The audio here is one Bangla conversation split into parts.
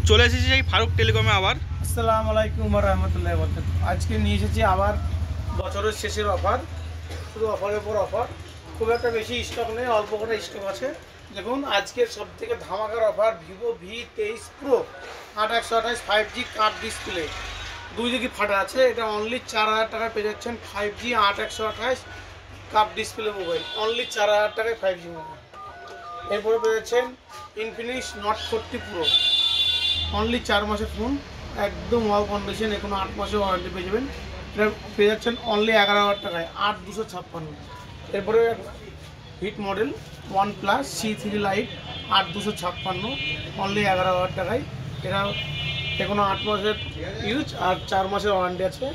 চলে এসেছি এই ফারুক টেলিকমে আবার। আসসালামু আলাইকুম ওয়া রাহমাতুল্লাহি ওয়া বারাকাতুহু। আজকে নিয়ে এসেছি আবার বছরের শেষের অফার, শুধু অফারের পর অফার। খুব একটা বেশি স্টক নেই, অল্প করে স্টক আছে। দেখুন আজকের সবথেকে ধামাকার offer Vivo V23 pro 8128 5G curved display, দুই দিকে ফাটা আছে। এটা অনলি 4000 টাকায় পেয়ে যাচ্ছেন 5G 8128 card display mobile, only 4000 টাকায় 5G মোবাইল। এরপরে পেয়ে যাচ্ছেন ইনফিনিক্স নট 40 প্রো, অনলি 4 মাসের ফোন, একদম ওয়াও কন্ডিশন, এখনো 8 মাসের ওয়ারেন্টি পেয়ে যাবেন। এটা পেয়ে যাচ্ছেন অনলি 11000 টাকায় 8256। এরপরে hit model OnePlus C3 lite 8256, only 11000 টাকায়। এটা এখনো 8 মাসের ইউজ আর 4 মাসের ওয়ারেন্টি আছে।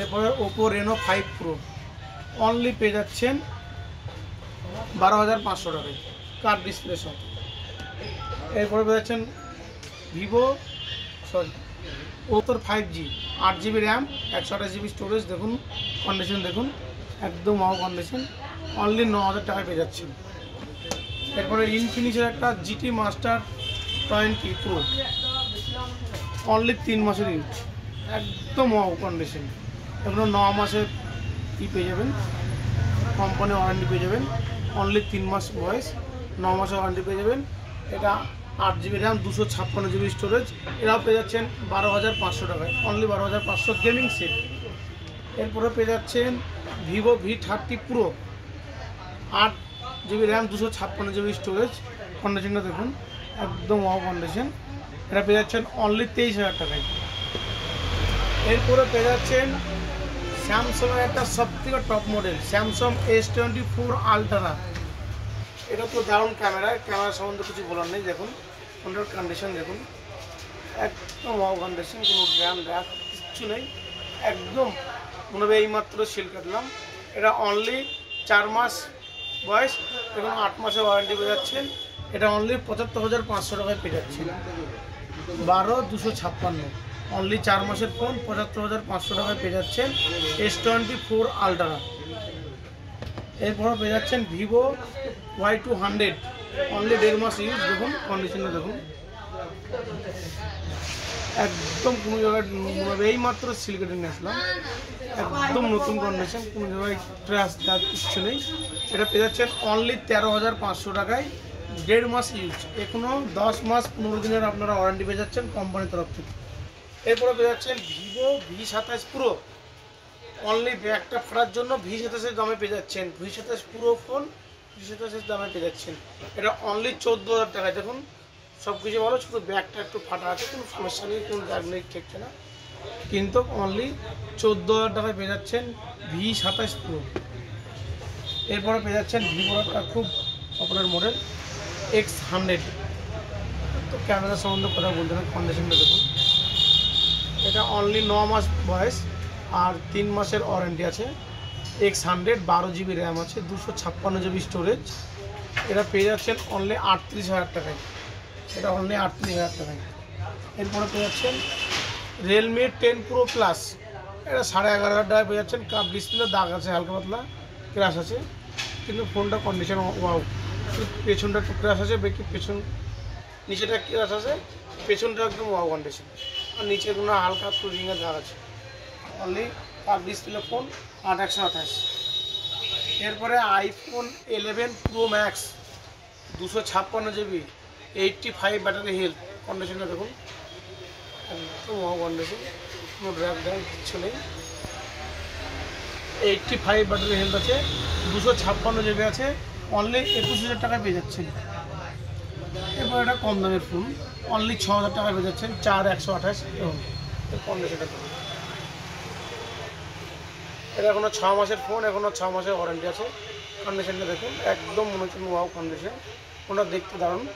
এরপরে ওপো রেনো 5 প্রো, অনলি পেয়ে যাচ্ছেন 12500 টাকায় কার্ড ডিসপ্লে সহ। এরপরে পেয়ে যাচ্ছেন ওপোর 5G 8GB RAM 128GB storage, দেখুন কন্ডিশন দেখুন, একদম ওয়াও কন্ডিশন, অনলি 9000 টাকায় পেয়ে যাচ্ছেন। এরপরে ইনফিনিক্সের একটা GT মাস্টার 20 প্রো, অনলি 3 মাসের ইউজ, একদম ওয়াও কন্ডিশন, এগুলো 9 মাসের পেয়ে যাবেন, কোম্পানি ওয়ারেন্টি পেয়ে যাবেন, অনলি 3 মাস বয়স, 9 মাসের ওয়ারেন্টি পেয়ে যাবেন। এটা 8GB র্যাম 256GB স্টোরেজ, এরাও পেয়ে যাচ্ছেন 12500 টাকায়, অনলি 12500 গেমিং সেট। এরপরে পেয়ে যাচ্ছেন Vivo V30 pro 8GB RAM 256GB storage, কন্ডিশনটা দেখুন একদম ওয়াও কন্ডিশন, এটা পেয়ে যাচ্ছেন অনলি 23000 টাকায়। এরপরে পেয়ে যাচ্ছেন স্যামসাংয়ের একটা সবথেকে top model Samsung S24 ultra. এটা তো দারুণ ক্যামেরা সম্বন্ধে কিছু বলার নেই, দেখুন ফোনটার কন্ডিশন দেখুন, একদম ওয়াও কন্ডিশন, কোনো র্যাম র্যাক কিচ্ছু নেই, একদম মনে হবে এইমাত্র সিল কাটলাম। এটা অনলি 4 মাস বয়স, এবং 8 মাসের ওয়ারেন্টি পেয়ে যাচ্ছেন। এটা অনলি 75500 টাকায় পেয়ে যাচ্ছেন, 12256, অনলি 4 মাসের ফোন, 75500 টাকায় পেয়ে যাচ্ছেন S24 আলট্রা। এরপর পেয়ে যাচ্ছেন ভিভো Y200, অনলি 1.5 মাস ইউজ, দেখুন কন্ডিশনটা দেখুন, একদম কোনো জায়গায় এই মাত্র সিল কেটে নিয়ে আসলাম, একদম নতুন কন্ডিশন, কোনো জায়গায় ট্র্যাশ দাগ কিচ্ছু নেই। এটা পেয়ে যাচ্ছেন অনলি 13500 টাকায়, 1.5 মাস ইউজ, এখনো 10 মাস 15 দিনের আপনারা ওয়ারেন্টি পেয়ে যাচ্ছেন কোম্পানির তরফ থেকে। এরপরে পেয়ে যাচ্ছেন ভিভো V27 প্রো, অনলি ব্যাগটা ফাটার জন্য V27 দামে পেয়ে যাচ্ছেন, V27 পুরো ফোন V27 দামে পেয়ে যাচ্ছেন। এটা অনলি 14000 টাকায়, দেখুন সব কিছু ভালো, শুধু ব্যাগটা একটু ফাটা আছে, কোনো সমস্যা নেই, কোনো দাগ নেই, ঠেকছে না, কিন্তু অনলি 14000 টাকায় পেয়ে যাচ্ছেন V27 প্রো। এরপরে পেয়ে যাচ্ছেন ভিভোর একটা খুব পপুলার মডেল X100, তো ক্যামেরা সম্বন্ধে কথা বলতে না, কন্ডিশনটা দেখুন, এটা অনলি 9 মাস বয়স আর 3 মাসের ওয়ারেন্টি আছে। X100 12GB র্যাম আছে, 256GB স্টোরেজ, এটা পেয়ে যাচ্ছেন অনলি 38000 টাকায়, এটা অনলি 38000 টাকায়। এরপরে পেয়ে যাচ্ছেন রিয়েলমি 10 প্রো প্লাস, এটা 11500 টাকায় পেয়ে যাচ্ছেন। কাপ ডিসপ্লে দাগ আছে, হালকা পাতলা ক্র্যাশ আছে, কিন্তু ফোনটা কন্ডিশন ওয়াও, পেছনটা একটু ক্র্যাশ আছে, পেছন নিচেটা ক্র্যাশ আছে, পেছনটা একদম ওয়াও কন্ডিশন, আর নিচেগুলো হালকা একটু রিঙের দাগ আছে, অনলি কাপ ডিসপ্লে ফোন 8128। এরপরে iPhone 11 pro max 256GB 85 battery health, কন্ডিশনটা দেখুন একদম ওয়াও কন্ডিশন, কোনো ড্র্যাগ ড্যাগ কিছু নেই, 85 ব্যাটারি হেলথ আছে, 256GB আছে, অনলি 21000 টাকায় পেয়ে যাচ্ছেন। এরপর এটা কম দামের ফোন, অনলি 6000 টাকায় পেয়ে যাচ্ছেন, 4128, কন্ডিশনটা দেখুন, এটা এখনো 6 মাসের ফোন, এখনো 6 মাসের ওয়ারেন্টি আছে, কন্ডিশনটা দেখুন একদম মনে হচ্ছে ওয়াও কন্ডিশন, ওটা দেখতে দারুণ।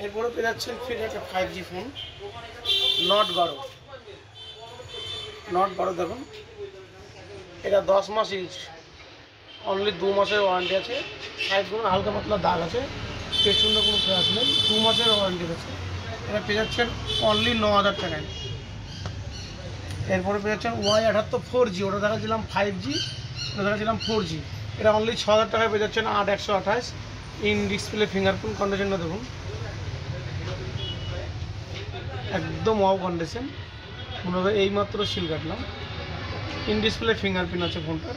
এরপরে পেয়ে যাচ্ছেন ফির একটা 5G ফোন Note 12 দেখুন, এটা 10 মাস ইউজ, অনলি 2 মাসের ওয়ারেন্টি আছে, সাইডগুলো হালকা পাতলা দাগ আছে, পেছনটা কোনো ক্র্যাশ নেই, 2 মাসের ওয়ারেন্টি আছে। এটা পেয়ে যাচ্ছেন অনলি 9000 টাকায়। এরপরে পেয়ে যাচ্ছেন Y78 4G, ওটা দেখাচ্ছিলাম 5G, ওটা দেখাচ্ছিলাম 4G, এটা অনলি 6000 টাকায় পেয়ে যাচ্ছেন 8128, ইন ডিসপ্লে ফিঙ্গারপ্রিন্ট, কন্ডিশনটা দেখুন একদম ওয়াও কন্ডিশন। মনে হবে এইমাত্র সিল কাটলাম। ইন ডিসপ্লে ফিঙ্গারপ্রিন্ট আছে ফোনটার।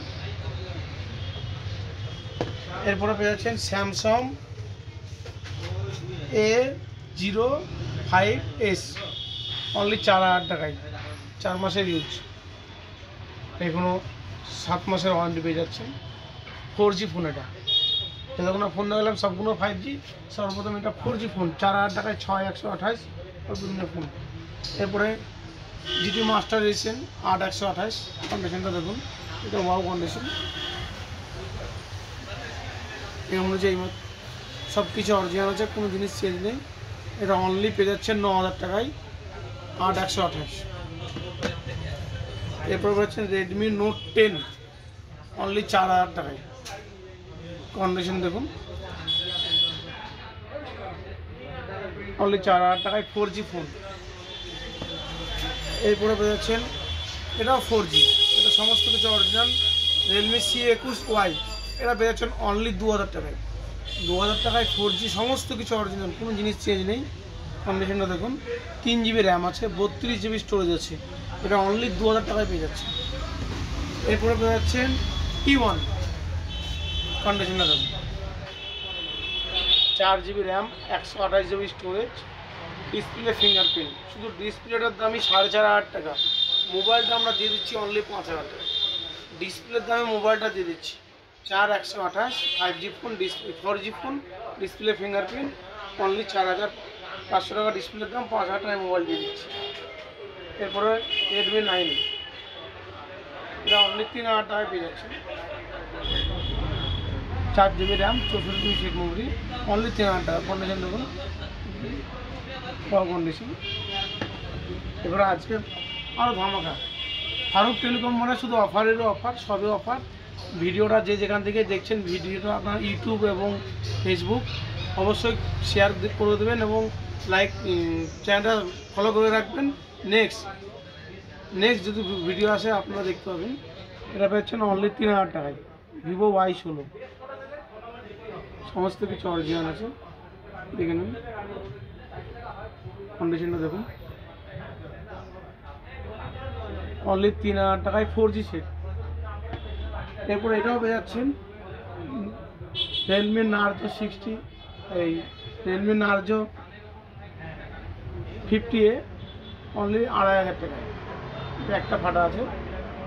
এরপরে পেয়ে যাচ্ছেন স্যামসাং A05s, অনলি 4,000 টাকায়, 4 মাসের ইউজ, এখনো 7 মাসের ওয়ারেন্টি পেয়ে যাচ্ছেন। 4G ফোন এটা, যতগুলো ফোন দেখালাম সবগুলো 5G। সর্বপ্রথম এটা 4G ফোন, 4,000 টাকায় 6128 বিভিন্ন ফোন। এরপরে GT মাস্টার এডিশন 8128, কন্ডিশনটা দেখুন, এটা ওয়াও কন্ডিশন। এই অনুযায়ী সব কিছু অরিজিনাল আছে, কোনো জিনিস চেঞ্জ নেই। এটা অনলি পেয়ে যাচ্ছেন 9,000 টাকায় 8128। এরপর পাচ্ছেন রেডমি নোট 10, অনলি 4,000 টাকায়, কন্ডিশন দেখুন, অনলি 4,000 টাকায় 4G ফোন। এরপরে পেয়ে যাচ্ছেন এটাও 4G, এটা সমস্ত কিছু অরিজিনাল, রিয়েলমি C21Y, এটা পেয়ে যাচ্ছেন অনলি 2,000 টাকায়। 2,000 টাকায় 4G, সমস্ত কিছু অরিজিনাল, কোনো জিনিস চেঞ্জ নেই। কন্ডিশনটা দেখুন, 3GB র্যাম আছে, 32GB স্টোরেজ আছে, এটা অনলি 2,000 টাকায় পেয়ে যাচ্ছে। এরপরে পেয়ে যাচ্ছেন T1, কন্ডিশনটা দেখুন, 4GB RAM, 128GB storage, display fingerprint. শুধু ডিসপ্লেটার দামই 4,500 টাকা, মোবাইলটা আমরা দিয়ে দিচ্ছি অনলি 5,000 টাকা। ডিসপ্লের দামে মোবাইলটা দিয়ে দিচ্ছি 4,128, 5G phone, display 4G phone, display fingerprint, only 4,500 টাকা ডিসপ্লের দাম, 5,000 টাকায় মোবাইল দিয়ে দিচ্ছি। এরপরে Redmi 9, এটা অনলি 3,000 টাকায় পেয়ে যাচ্ছে, 4GB RAM, 64GB seat memory, only 3,000 টাকা। কন্ডিশন দেখুন, কন্ডিশন। এবারে আজকে আরও ধামাকা, ফারুক টেলিকম মানে শুধু অফারেরও অফার, সবই অফার। ভিডিওটা যে যেখান থেকে দেখছেন, ভিডিওটা আপনার ইউটিউব এবং ফেসবুক অবশ্যই শেয়ার করে দেবেন এবং লাইক, চ্যানেলটা ফলো করে রাখবেন। নেক্সট যদি ভিডিও আসে আপনারা দেখতে পাবেন। এটা পেয়েছেন অনলি 3,000 টাকায়, ভিভো Y16, সমস্ত কিছু অরিজিনাল আছে, দেখে নেন, কন্ডিশনটা দেখুন, অনলি 3,000 টাকায় 4G সেট। এরপর এটাও পেয়ে যাচ্ছেন রিয়েলমি নার্জো 60, এই রিয়েলমি নার্জো 50A, অনলি 2,500 টাকায়, একটা ফাটা আছে,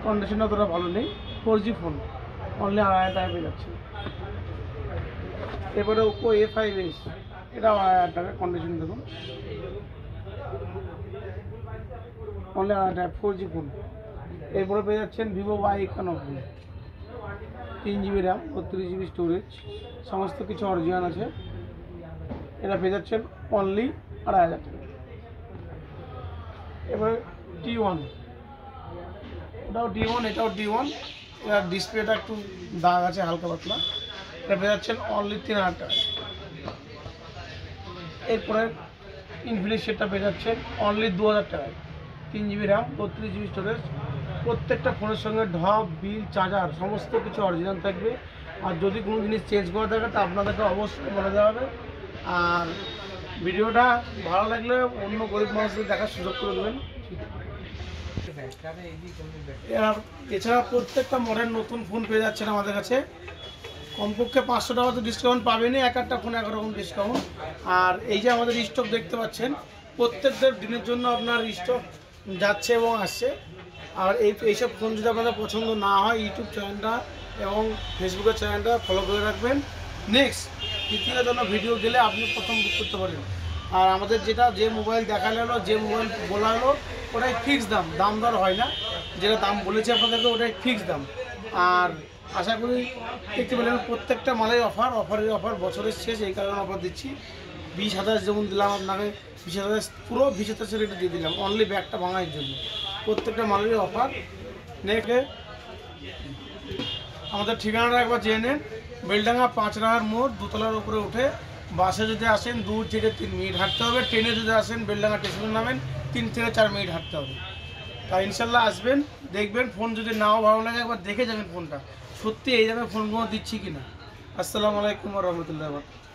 কন্ডিশনটা অতটা ভালো নেই, 4G ফোন, অনলি 2,500 টাকায় পেয়ে যাচ্ছে। এরপরে ওপো A5s, এটা 2,500 টাকা, কন্ডিশন দেখুন, অনলি 2,500 টাকা, 4G ফোন। এরপরে পেয়ে যাচ্ছেন Vivo Y91, 3GB RAM, 32GB storage, সমস্ত কিছু অরিজিনাল আছে, এটা পেয়ে যাচ্ছেন অনলি 2,500 টাকা। এবারে T1, এটাও D1, এটাও D1, এটার ডিসপ্লেটা একটু দাগ আছে হালকা পাতলা, এটা পেয়ে যাচ্ছেন অনলি 3,000 টাকা। এরপরে ইনফিনিক্স সেটটা পেয়ে যাচ্ছেন অনলি 2,000 টাকায়, 3GB র্যাম, 32GB স্টোরেজ, প্রত্যেকটা ফোনের সঙ্গে ঢপ, বিল, চার্জার সমস্ত কিছু অরিজিনাল থাকবে। আর যদি কোনো জিনিস চেঞ্জ করা থাকে তা আপনাদেরকে অবশ্যই বলে দেওয়া হবে। আর ভিডিওটা ভালো লাগলে অন্য গরিব মানুষদের দেখার সুযোগ করে দেবেন। এছাড়া প্রত্যেকটা মডেল নতুন ফোন পেয়ে যাচ্ছেন আমাদের কাছে, কমপক্ষে 500 টাকা তো ডিসকাউন্ট পাবেনই, এক একটা ফোনে 1 রকম ডিসকাউন্ট। আর এই যে আমাদের স্টক দেখতে পাচ্ছেন, প্রত্যেকটা দিনের জন্য আপনার স্টক যাচ্ছে এবং আসছে। আর এইসব ফোন যদি আপনাদের পছন্দ না হয়, ইউটিউব চ্যানেলটা এবং ফেসবুকের চ্যানেলটা ফলো করে রাখবেন। নেক্সট দ্বিতীয় জন্য ভিডিও গেলে আপনি প্রথম বুক করতে পারেন। আর আমাদের যে মোবাইল দেখালে হলো, যে মোবাইল বলা হলো, ওটাই ফিক্স দাম দর হয় না, যেটা দাম বলেছি আপনাদেরকে ওটাই ফিক্স দাম। আর আশা করি দেখতে পেলেন প্রত্যেকটা মালের অফারের অফার, বছরের শেষ এই কারণে অফার দিচ্ছি। 20,000 যেমন দিলাম আপনাকে, 20,000 পুরো 20,000 রেটে দিয়ে দিলাম অনলি ব্যাগটা ভাঙার জন্য। প্রত্যেকটা মালেরই অফার। নেক্সট আমাদের ঠিকানাটা একবার জেনে নেন, বেলডাঙ্গা 5 রাহার মোড়, দোতলার উপরে উঠে বাসে যদি আসেন 2 থেকে 3 মিনিট হাঁটতে হবে, ট্রেনে যদি আসেন বেলডাঙ্গা স্টেশনে নামেন 3 থেকে 4 মিনিট হাঁটতে হবে। তাই ইনশাল্লাহ আসবেন, দেখবেন, ফোন যদি নাও ভালো লাগে একবার দেখে যাবেন ফোনটা সত্যি এই দামে ফোনগুলো দিচ্ছি কিনা। আসসালামু আলাইকুম ওয়া রাহমাতুল্লাহি ওয়া বারাকাতুহু।